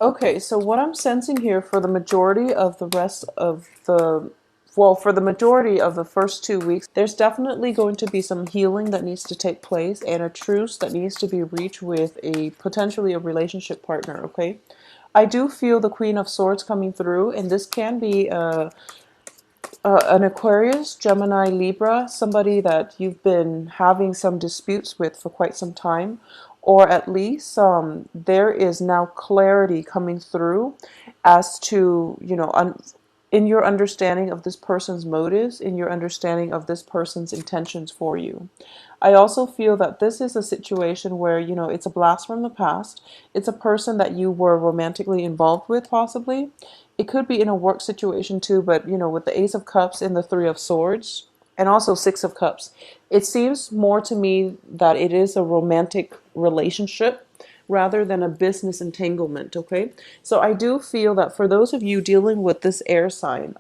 Okay, so what I'm sensing here for the majority of the rest of the, well, for the majority of the first 2 weeks, there's definitely going to be some healing that needs to take place and a truce that needs to be reached with a potentially a relationship partner, okay? I do feel the Queen of Swords coming through, and this can be an Aquarius, Gemini, Libra, somebody that you've been having some disputes with for quite some time, or at least there is now clarity coming through as to, in your understanding of this person's motives, in your understanding of this person's intentions for you. I also feel that this is a situation where, it's a blast from the past. It's a person that you were romantically involved with, possibly. It could be in a work situation too, but, with the Ace of Cups and the Three of Swords, and also Six of Cups, it seems more to me that it is a romantic relationship rather than a business entanglement, okay? So I do feel that for those of you dealing with this air sign,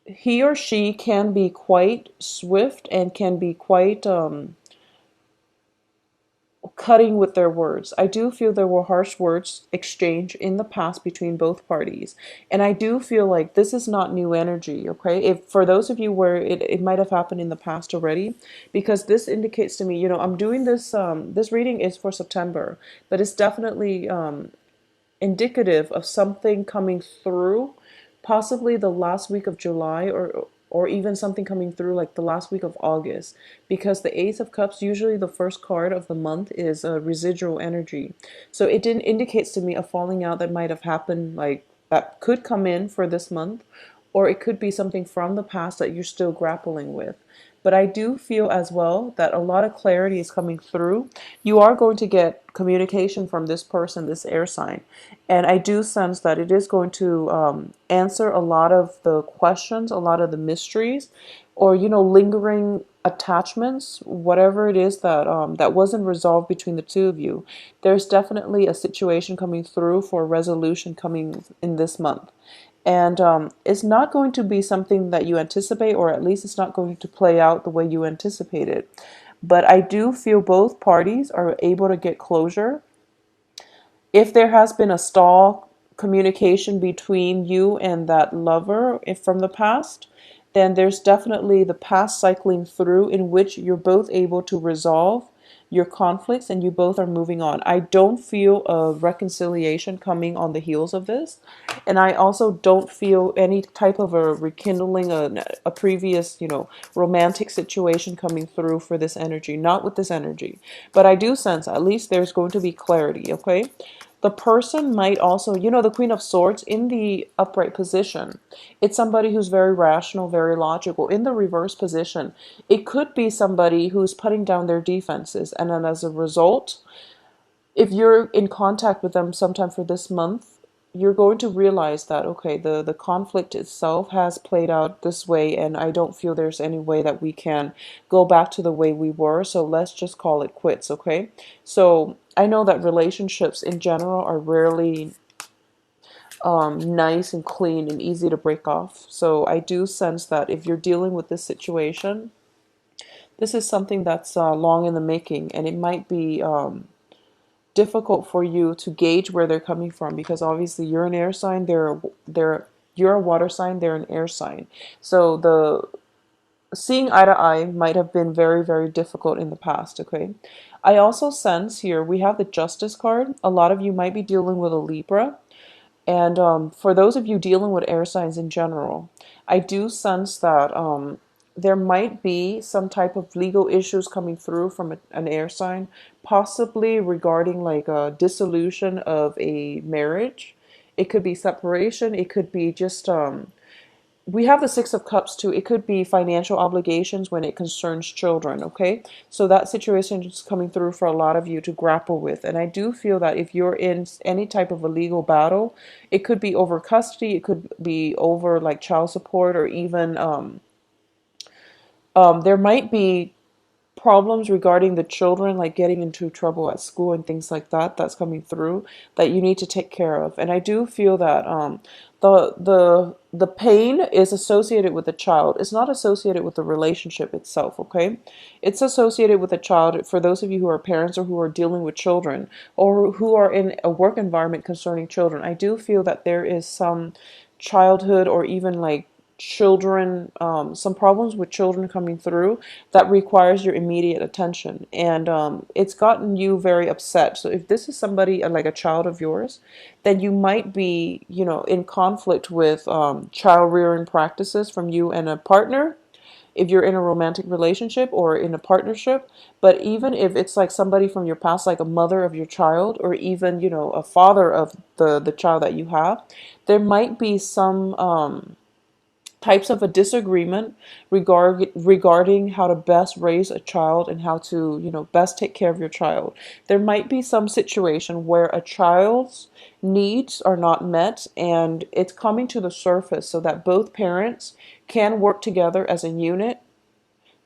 he or she can be quite swift and can be quite cutting with their words. I do feel there were harsh words exchanged in the past between both parties. And I do feel like this is not new energy, okay? If for those of you where it might have happened in the past already, because this indicates to me, I'm doing this this reading is for September, but it's definitely indicative of something coming through, possibly the last week of July or even something coming through like the last week of August, because the Ace of Cups, usually the first card of the month, is a residual energy. So it didn't indicates to me a falling out that might have happened, like that could come in for this month, or it could be something from the past that you're still grappling with. But I do feel as well that a lot of clarity is coming through. You are going to get communication from this person, this air sign. And I do sense that it is going to answer a lot of the questions, a lot of the mysteries, or, lingering attachments, whatever it is that that wasn't resolved between the two of you. There's definitely a situation coming through for resolution coming in this month. And it's not going to be something that you anticipate, or at least it's not going to play out the way you anticipated. But I do feel both parties are able to get closure. If there has been a stall communication between you and that lover from the past, then there's definitely the past cycling through in which you're both able to resolve your conflicts and you both are moving on. I don't feel a reconciliation coming on the heels of this. And I also don't feel any type of a rekindling a previous, romantic situation coming through for this energy. Not with this energy. But I do sense at least there's going to be clarity, okay? The person might also, the Queen of Swords in the upright position. It's somebody who's very rational, very logical. In the reverse position, it could be somebody who's putting down their defenses. And then as a result, if you're in contact with them sometime for this month, you're going to realize that, okay, the conflict itself has played out this way, and I don't feel there's any way that we can go back to the way we were, so let's just call it quits, okay? So I know that relationships in general are rarely nice and clean and easy to break off. So I do sense that if you're dealing with this situation, this is something that's long in the making, and it might be difficult for you to gauge where they're coming from, because obviously you're an air sign, you're a water sign, they're an air sign. So the seeing eye to eye might have been very, very difficult in the past, okay? I also sense here we have the Justice card. A lot of you might be dealing with a Libra. And for those of you dealing with air signs in general, I do sense that there might be some type of legal issues coming through from an air sign, possibly regarding like a dissolution of a marriage. It could be separation. It could be just we have the Six of Cups too. It could be financial obligations when it concerns children, okay? So that situation is coming through for a lot of you to grapple with. And I do feel that if you're in any type of a legal battle, it could be over custody, it could be over like child support, or even there might be problems regarding the children, like getting into trouble at school and things like that, that's coming through that you need to take care of. And I do feel that the pain is associated with the child. It's not associated with the relationship itself, okay? It's associated with the child. For those of you who are parents or who are dealing with children or who are in a work environment concerning children, I do feel that there is some childhood or even like children, some problems with children coming through that requires your immediate attention. And it's gotten you very upset. So if this is somebody like a child of yours, then you might be, in conflict with child rearing practices from you and a partner if you're in a romantic relationship or in a partnership. But even if it's like somebody from your past, like a mother of your child, or even, a father of the child that you have, there might be some types of a disagreement regarding how to best raise a child and how to, best take care of your child. There might be some situation where a child's needs are not met and it's coming to the surface so that both parents can work together as a unit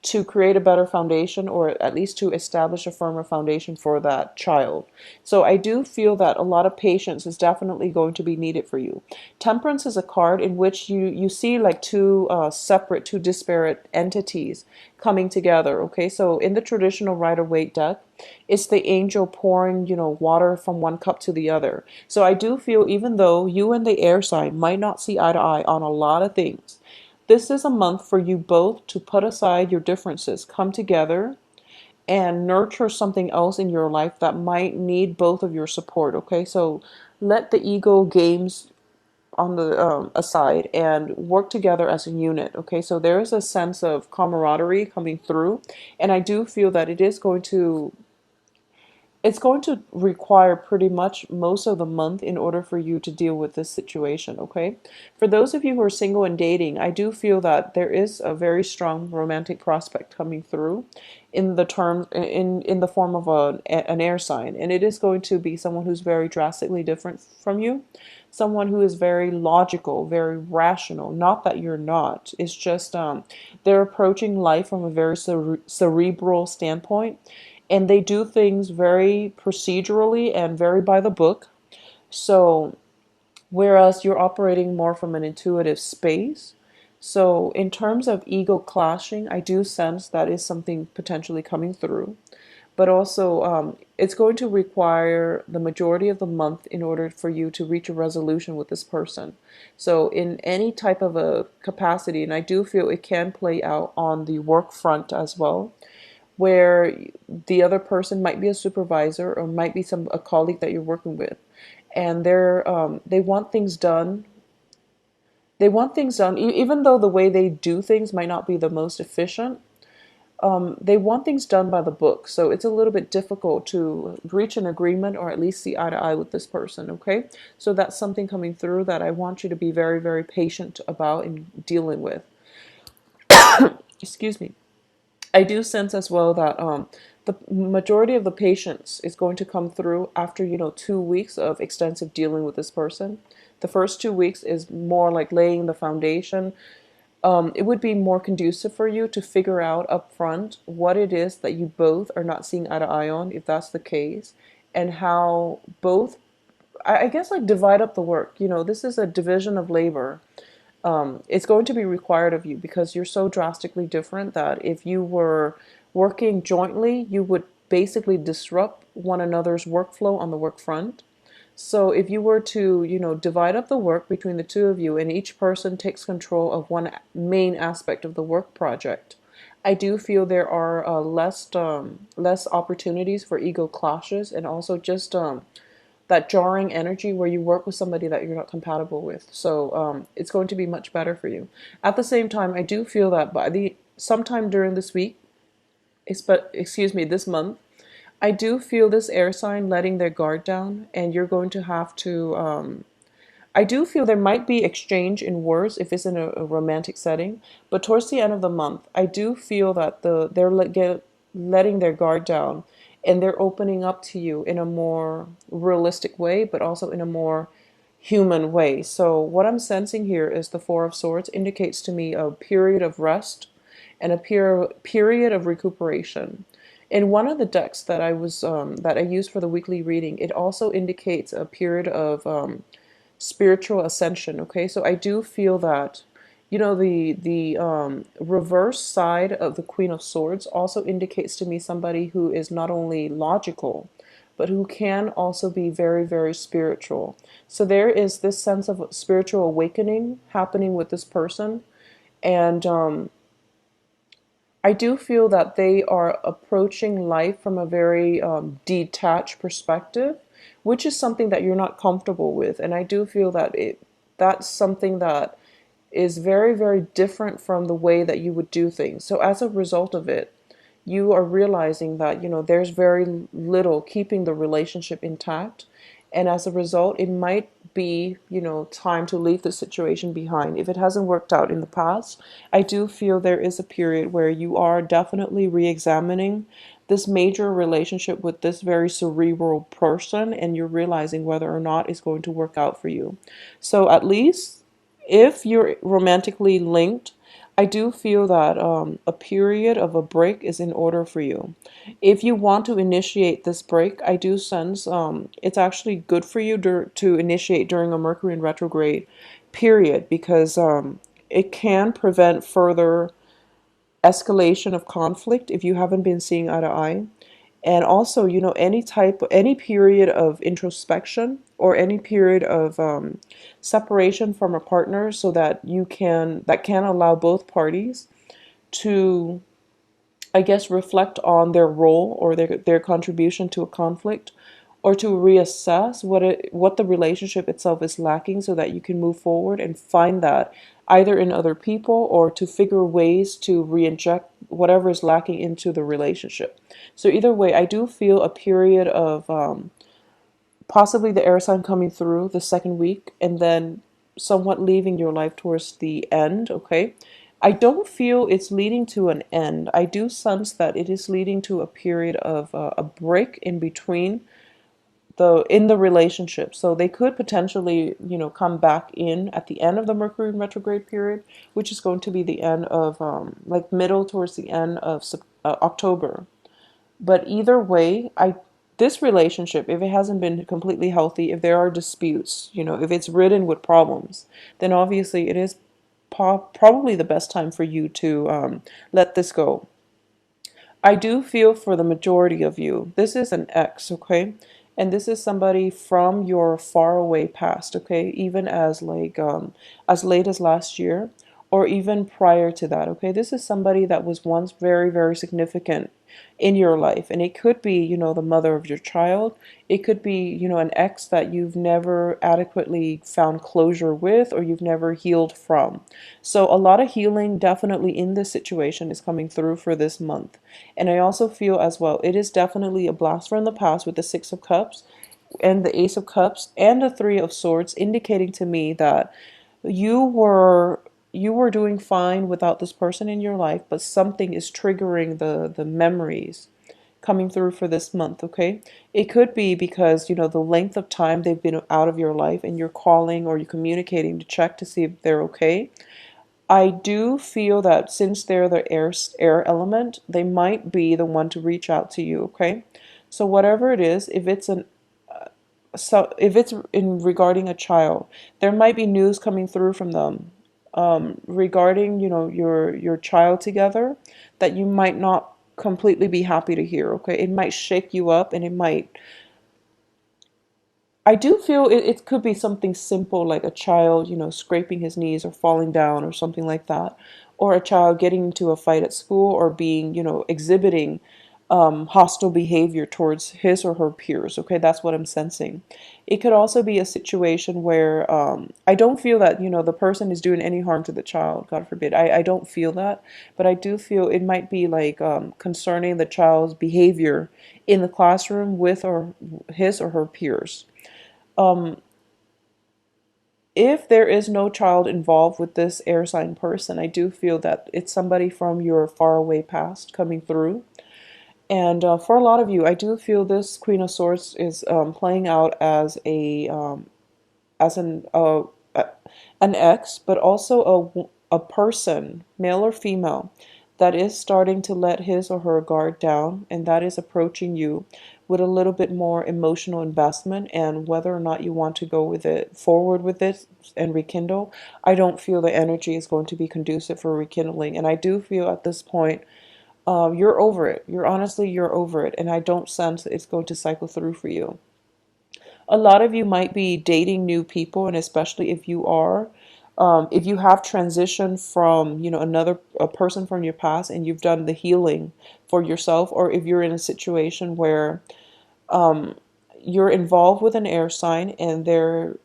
to create a better foundation, or at least to establish a firmer foundation for that child. So I do feel that a lot of patience is definitely going to be needed for you. Temperance is a card in which you see like two separate, two disparate entities coming together. Okay, so in the traditional Rider-Waite deck, it's the angel pouring, water from one cup to the other. So I do feel, even though you and the air sign might not see eye to eye on a lot of things, this is a month for you both to put aside your differences, come together, and nurture something else in your life that might need both of your support. Okay, so let the ego games on the aside and work together as a unit. Okay, so there is a sense of camaraderie coming through, and I do feel that it's going to require pretty much most of the month in order for you to deal with this situation, okay? For those of you who are single and dating, I do feel that there is a very strong romantic prospect coming through in the form of an air sign, and it is going to be someone who's very drastically different from you, someone who is very logical, very rational. Not that you're not. It's just they're approaching life from a very cerebral standpoint, and they do things very procedurally and very by the book. So, whereas you're operating more from an intuitive space. So, in terms of ego clashing, I do sense that is something potentially coming through. But also, it's going to require the majority of the month in order for you to reach a resolution with this person. So, in any type of a capacity, and I do feel it can play out on the work front as well, where the other person might be a supervisor or might be a colleague that you're working with, and they want things done. They want things done, even though the way they do things might not be the most efficient. They want things done by the book, so it's a little bit difficult to reach an agreement or at least see eye to eye with this person. Okay, so that's something coming through that I want you to be very, very patient about in dealing with. Excuse me. I do sense as well that the majority of the patience is going to come through after 2 weeks of extensive dealing with this person. The first 2 weeks is more like laying the foundation. It would be more conducive for you to figure out up front what it is that you both are not seeing eye to eye on, if that's the case, and how both, I guess, like divide up the work. This is a division of labor. It's going to be required of you because you're so drastically different that if you were working jointly, you would basically disrupt one another's workflow on the work front. So if you were to, divide up the work between the two of you and each person takes control of one main aspect of the work project, I do feel there are less opportunities for ego clashes, and also just that jarring energy where you work with somebody that you're not compatible with. So it's going to be much better for you. At the same time, I do feel that by the sometime during this week, this month, I do feel this air sign letting their guard down, and you're going to have to. I do feel there might be exchange in words if it's in a romantic setting, but towards the end of the month, I do feel that letting their guard down, and they're opening up to you in a more realistic way, but also in a more human way. So what I'm sensing here is the Four of Swords indicates to me a period of rest and a period of recuperation. In one of the decks that that I used for the weekly reading, it also indicates a period of spiritual ascension. Okay, so I do feel that, the reverse side of the Queen of Swords also indicates to me somebody who is not only logical, but who can also be very, very spiritual. So there is this sense of spiritual awakening happening with this person. And I do feel that they are approaching life from a very detached perspective, which is something that you're not comfortable with. And I do feel that that's something that is very, very different from the way that you would do things. So as a result of it, you are realizing that, there's very little keeping the relationship intact. And as a result, it might be, time to leave the situation behind. If it hasn't worked out in the past, I do feel there is a period where you are definitely re-examining this major relationship with this very cerebral person, and you're realizing whether or not it's going to work out for you. So at least if you're romantically linked, I do feel that a period of a break is in order for you. If you want to initiate this break, I do sense it's actually good for you to initiate during a Mercury in retrograde period, because it can prevent further escalation of conflict if you haven't been seeing eye to eye. And also, any period of introspection or any period of separation from a partner, so that can allow both parties to, I guess, reflect on their role or their contribution to a conflict, or to reassess what the relationship itself is lacking, so that you can move forward and find that either in other people, or to figure ways to re-inject whatever is lacking into the relationship. So either way, I do feel a period of possibly the air sign coming through the second week, and then somewhat leaving your life towards the end. Okay, I don't feel it's leading to an end. I do sense that it is leading to a period of a break in between in the relationship. So they could potentially, come back in at the end of the Mercury retrograde period, which is going to be the end of like middle towards the end of October. But either way, I this relationship, if it hasn't been completely healthy, if there are disputes, if it's ridden with problems, then obviously it is probably the best time for you to let this go. I do feel for the majority of you, this is an ex, okay? And this is somebody from your faraway past, okay? Even as late as last year, or even prior to that, okay? This is somebody that was once very, very significant in your life. And it could be, the mother of your child. It could be, an ex that you've never adequately found closure with, or you've never healed from. So a lot of healing definitely in this situation is coming through for this month. And I also feel as well, it is definitely a blast from the past with the Six of Cups and the Ace of Cups and the Three of Swords, indicating to me that you were you were doing fine without this person in your life, but something is triggering the memories coming through for this month. Okay, it could be because the length of time they've been out of your life, and you're calling or you're communicating to check to see if they're okay. I do feel that since they're the air element, they might be the one to reach out to you. Okay, so whatever it is, if it's in regarding a child, there might be news coming through from them regarding your child together, that you might not completely be happy to hear. Okay, it might shake you up, and it might, I do feel it could be something simple, like a child, scraping his knees or falling down or something like that. Or a child getting into a fight at school, or being, exhibiting hostile behavior towards his or her peers. Okay, that's what I'm sensing. It could also be a situation where I don't feel that, the person is doing any harm to the child, God forbid. I don't feel that, but I do feel it might be like concerning the child's behavior in the classroom with or his or her peers. If there is no child involved with this air sign person, I do feel that it's somebody from your faraway past coming through. And for a lot of you, I do feel this Queen of Swords is playing out as as an ex, but also a person, male or female, that is starting to let his or her guard down, and that is approaching you with a little bit more emotional investment. And whether or not you want to go with it forward with it and rekindle, I don't feel the energy is going to be conducive for rekindling. And I do feel at this point, you're over it. You're over it, and I don't sense it's going to cycle through for you. A lot of you might be dating new people, and especially if you are, if you have transitioned from, another a person from your past, and you've done the healing for yourself, or if you're in a situation where you're involved with an air sign, and there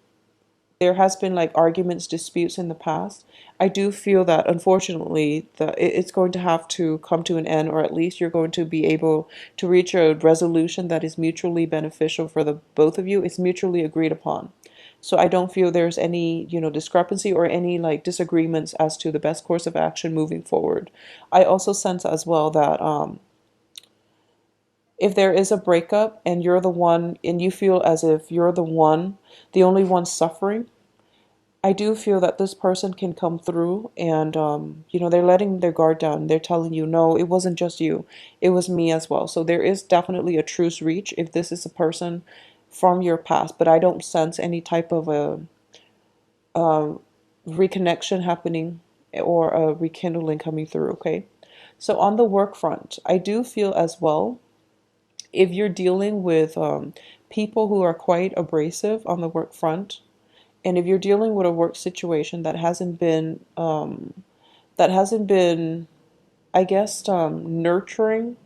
has been like arguments, disputes in the past. I do feel that unfortunately that it's going to have to come to an end, or at least you're going to be able to reach a resolution that is mutually beneficial for the both of you. It's mutually agreed upon. So I don't feel there's any, discrepancy or any like disagreements as to the best course of action moving forward. I also sense as well that if there is a breakup and you're the one, and you feel as if you're the only one suffering, I do feel that this person can come through, and, they're letting their guard down. They're telling you, no, it wasn't just you, it was me as well. So there is definitely a truce reach if this is a person from your past, but I don't sense any type of a reconnection happening or a rekindling coming through, okay? So on the work front, I do feel as well, if you're dealing with people who are quite abrasive on the work front, and if you're dealing with a work situation that hasn't been, I guess, nurturing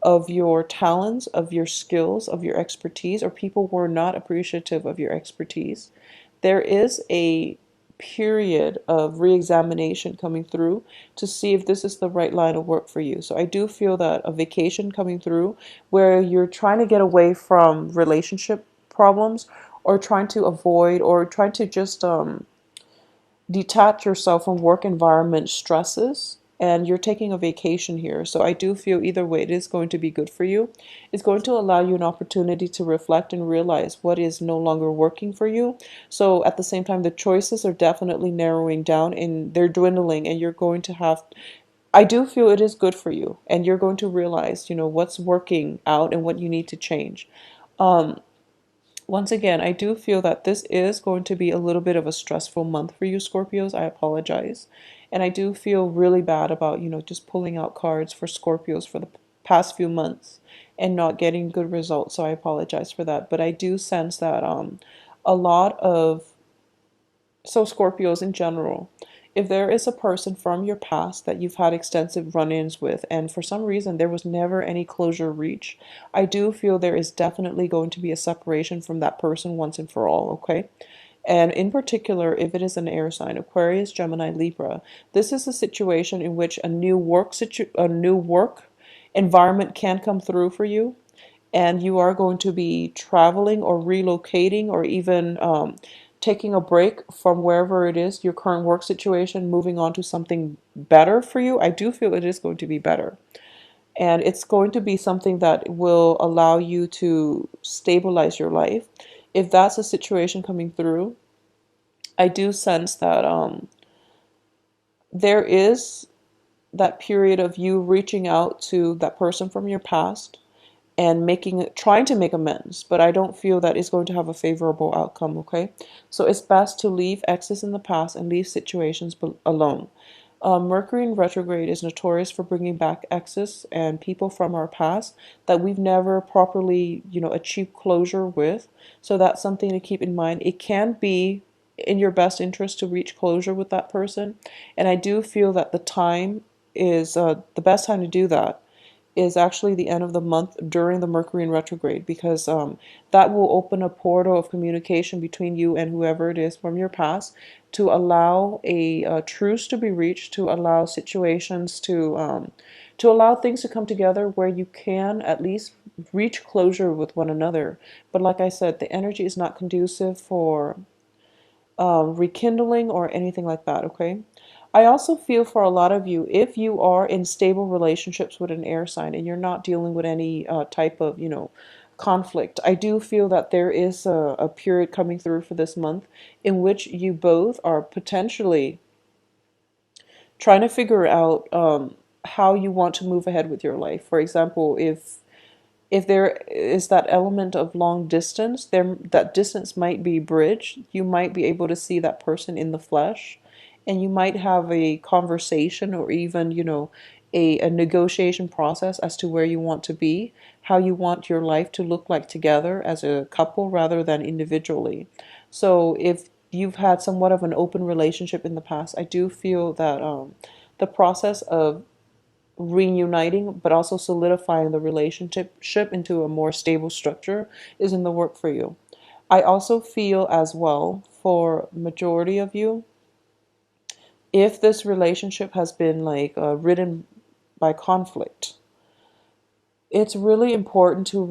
of your talents, of your skills, of your expertise, or people who are not appreciative of your expertise, there is a period of re-examination coming through to see if this is the right line of work for you. So I do feel that a vacation coming through where you're trying to get away from relationship problems, or trying to avoid, or trying to just detach yourself from work environment stresses, and you're taking a vacation here. So I do feel either way it is going to be good for you. It's going to allow you an opportunity to reflect and realize what is no longer working for you. So at the same time, the choices are definitely narrowing down and they're dwindling, and you're going to have, I do feel it is good for you, and you're going to realize, what's working out and what you need to change. Once again, I do feel that this is going to be a little bit of a stressful month for you, Scorpios. I apologize. And I do feel really bad about, just pulling out cards for Scorpios for the past few months and not getting good results. So I apologize for that. But I do sense that a lot of, so Scorpios in general, if there is a person from your past that you've had extensive run-ins with, and for some reason there was never any closure reached, I do feel there is definitely going to be a separation from that person once and for all, okay? And in particular, if it is an air sign, Aquarius, Gemini, Libra, this is a situation in which a new work environment can come through for you, and you are going to be traveling or relocating, or even taking a break from wherever it is, your current work situation, moving on to something better for you. I do feel it is going to be better. And it's going to be something that will allow you to stabilize your life. If that's a situation coming through, I do sense that there is that period of you reaching out to that person from your past and trying to make amends, but I don't feel that it's going to have a favorable outcome, okay? So it's best to leave exes in the past and leave situations alone. Mercury in retrograde is notorious for bringing back exes and people from our past that we've never properly, achieved closure with. So that's something to keep in mind. It can be in your best interest to reach closure with that person, and I do feel that the time is the best time to do that is actually the end of the month during the Mercury in retrograde, because that will open a portal of communication between you and whoever it is from your past, to allow a truce to be reached, to allow situations to allow things to come together where you can at least reach closure with one another. But like I said, the energy is not conducive for rekindling or anything like that, okay? I also feel for a lot of you, if you are in stable relationships with an air sign and you're not dealing with any type of, conflict, I do feel that there is a period coming through for this month in which you both are potentially trying to figure out how you want to move ahead with your life. For example, if there is that element of long distance, there that distance might be bridged. You might be able to see that person in the flesh, and you might have a conversation, or even, a negotiation process as to where you want to be, how you want your life to look like together as a couple rather than individually. So if you've had somewhat of an open relationship in the past, I do feel that the process of reuniting but also solidifying the relationship into a more stable structure is in the work for you. I also feel as well, for majority of you, if this relationship has been like ridden by conflict, it's really important to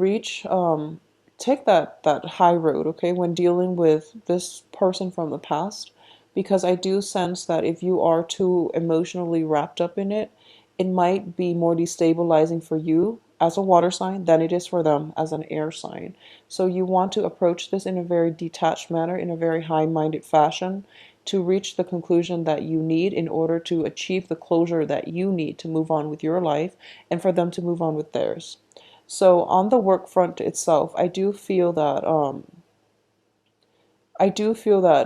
take that high road, okay, when dealing with this person from the past, because I do sense that if you are too emotionally wrapped up in it, it might be more destabilizing for you as a water sign than it is for them as an air sign. So you want to approach this in a very detached manner, in a very high-minded fashion, to reach the conclusion that you need in order to achieve the closure that you need to move on with your life and for them to move on with theirs. So on the work front itself, I do feel that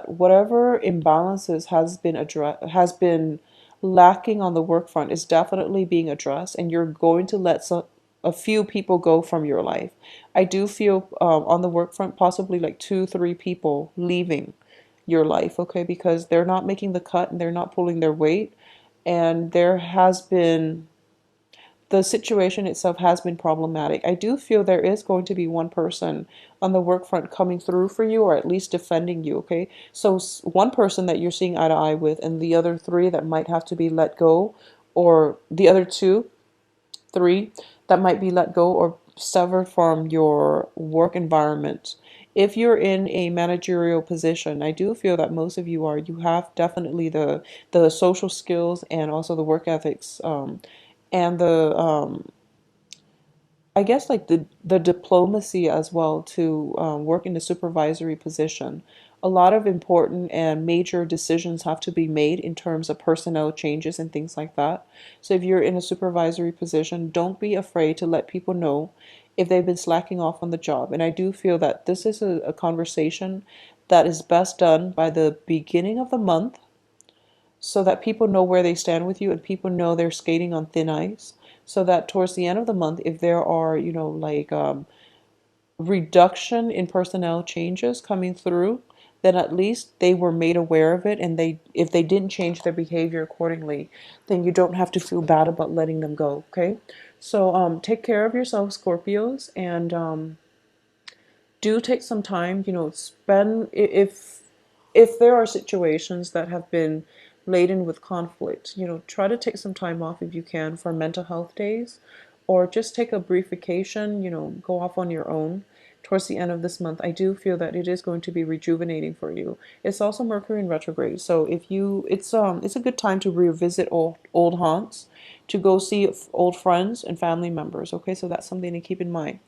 whatever imbalances has been lacking on the work front is definitely being addressed, and you're going to let a few people go from your life. I do feel on the work front possibly like two, three people leaving your life, okay, because they're not making the cut and they're not pulling their weight, and the situation itself has been problematic. I do feel there is going to be one person on the work front coming through for you, or at least defending you, okay? So one person that you're seeing eye to eye with, and the other three that might have to be let go, or the other two, three that might be let go or severed from your work environment. If you're in a managerial position, I do feel that most of you are, you have definitely the social skills and also the work ethics, and the I guess like the diplomacy as well to work in a supervisory position. A lot of important and major decisions have to be made in terms of personnel changes and things like that. So if you're in a supervisory position, don't be afraid to let people know if they've been slacking off on the job. And I do feel that this is a conversation that is best done by the beginning of the month, so that people know where they stand with you and people know they're skating on thin ice, so that towards the end of the month, if there are, like reduction in personnel changes coming through, then at least they were made aware of it, and if they didn't change their behavior accordingly, then you don't have to feel bad about letting them go, okay? So take care of yourself, Scorpios, and do take some time, spend, if there are situations that have been laden with conflict, try to take some time off if you can for mental health days, or just take a brief vacation, go off on your own towards the end of this month. I do feel that it is going to be rejuvenating for you. It's also Mercury in retrograde, so if you it's a good time to revisit old haunts, to go see old friends and family members, okay? So that's something to keep in mind.